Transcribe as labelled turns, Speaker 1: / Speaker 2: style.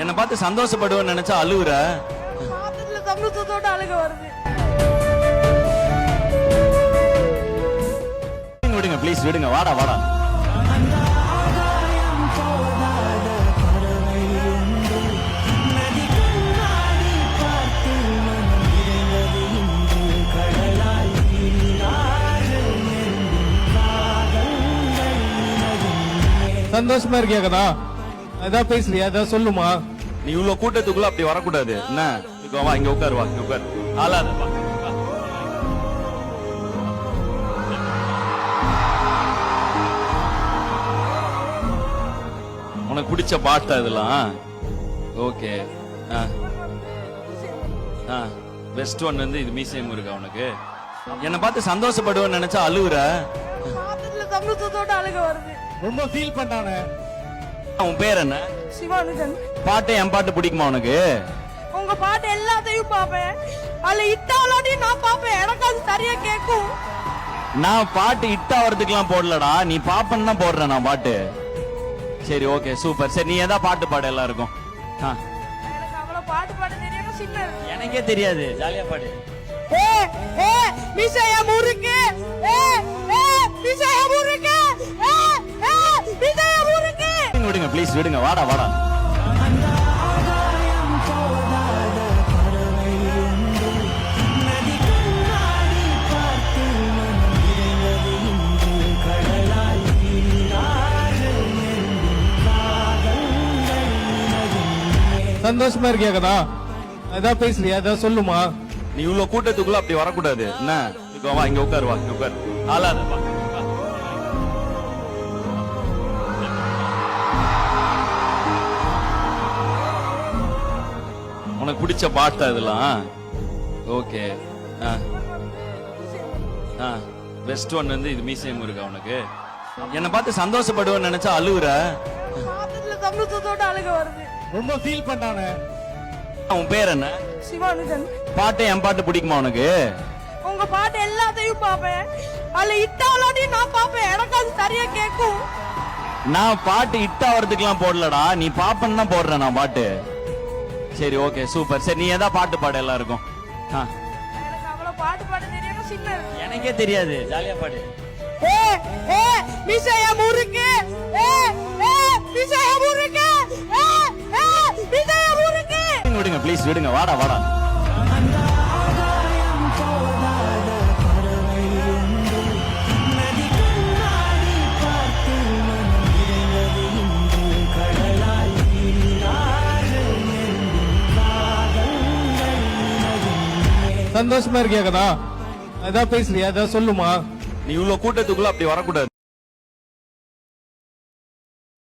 Speaker 1: என்ன பார்த்து சந்தோஷப்படுவேன்னு நினைச்சா அழுவுற.
Speaker 2: பாத்ததுல சந்தோஷத்தோட அழுக வருது.
Speaker 1: விடுங்க ப்ளீஸ் விடுங்க. வாடா வாடா.
Speaker 3: சந்தோஷமா இருக்கியாக்கா? ஏதாவது பேசலையா? ஏதாவது சொல்லுமா?
Speaker 1: நீ இவ்வளவு கூட்டத்துக்குள்ள அப்படி வரக்கூடாது. என்ன வா, இங்க உட்காரு. வா, இங்க உட்காரு. ஆளாத வா. உனக்கு பிடிச்ச பாட்டா இதெல்லாம்? ஓகே. பெஸ்ட் ஒன் வந்து இது மியூசியம் இருக்கா உனக்கு? என்ன பார்த்து சந்தோஷப்படுவேன்னு நினைச்சா அழுவுற.
Speaker 2: பாத்ததுல சந்தோஷத்தோட அழுக வருது.
Speaker 3: ரொம்ப ஃபீல் பண்ணானே.
Speaker 1: உன் பேர் என்ன?
Speaker 2: சிவானுஜன்.
Speaker 1: பாட்டு என் பாட்டு பிடிக்குமா உனக்கு?
Speaker 2: உங்க பாட்டு எல்லாத்தையும் பாப்பேன். அதுல இட்டாவலாடி நான் பாப்பேன். எனக்கு அது சரியா கேட்கும்.
Speaker 1: நான் பாட்டு இட்டா வரதுக்கெல்லாம் போடலடா, நீ பாப்பன்னு தான் போடுறேன் நான் பாட்டு. சரி ஓகே சூப்பர். சரி நீ ஏதா பாட்டு பாடு எல்லாருக்கும்.
Speaker 2: எனக்கு அவ்வளவு பாட்டு பாட தெரியும். சின்ன
Speaker 1: எனக்கே தெரியாது. ஜாலியா பாடு.
Speaker 2: ஏ ஏ மிசைய முறுக்கு. ஏ ஏ மிசைய முறுக்கு. ஏ ஏ மிசைய முறுக்கு.
Speaker 1: விடுங்க ப்ளீஸ் விடுங்க. வாடா வாடா.
Speaker 3: சந்தோஷமா இருக்கியாக்கா? ஏதாவது பேசலையா? ஏதாவது சொல்லுமா?
Speaker 1: நீ இவ்வளவு கூட்டத்துக்குள்ள அப்படி வரக்கூடாது. என்ன வா, இங்க உட்காரு. வா, இங்க உட்காரு. ஆளாத வா. உனக்கு பிடிச்ச பாட்டா இதெல்லாம்? ஓகே. பெஸ்ட் ஒன் வந்து இது மியூசியம் இருக்கா உனக்கு? என்ன பார்த்து சந்தோஷப்படுவேன்னு நினைச்சா அழுவுற.
Speaker 2: பாத்ததுல சந்தோஷத்தோட அழுக வருது.
Speaker 3: ரொம்ப ஃபீல் பண்ணானே.
Speaker 1: உன் பேர் என்ன?
Speaker 2: சிவானுஜன்.
Speaker 1: பாட்டு என் பாட்டு பிடிக்குமா உனக்கு?
Speaker 2: உங்க பாட்டு எல்லாத்தையும் பாப்பேன். அதுல இட்டாவலாடி நான் பாப்பேன். எனக்கு அது சரியா கேட்கும்.
Speaker 1: நான் பாட்டு இட்டா வரதுக்கெல்லாம் போடலடா, நீ பாப்பன்னு தான் போடுறேன் நான் பாட்டு. சரி ஓகே சூப்பர். சரி நீ ஏதா பாட்டு பாடு எல்லாருக்கும்.
Speaker 2: எனக்கு அவ்வளவு பாட்டு பாட தெரியும். சின்ன
Speaker 1: எனக்கே தெரியாது. ஜாலியா பாடு.
Speaker 2: ஏ ஏ மிசைய முறுக்கு. ஏ ஏ மிசைய முறுக்கு. ஏ ஏ மிசைய முறுக்கு.
Speaker 1: விடுங்க ப்ளீஸ் விடுங்க. வாடா வாடா.
Speaker 3: சந்தோஷமா இருக்கியாக்கா? ஏதாவது பேசலையா? ஏதாவது சொல்லுமா?
Speaker 1: நீ இவ்வளவு கூட்டத்துக்குள்ள அப்படி வரக்கூடாது.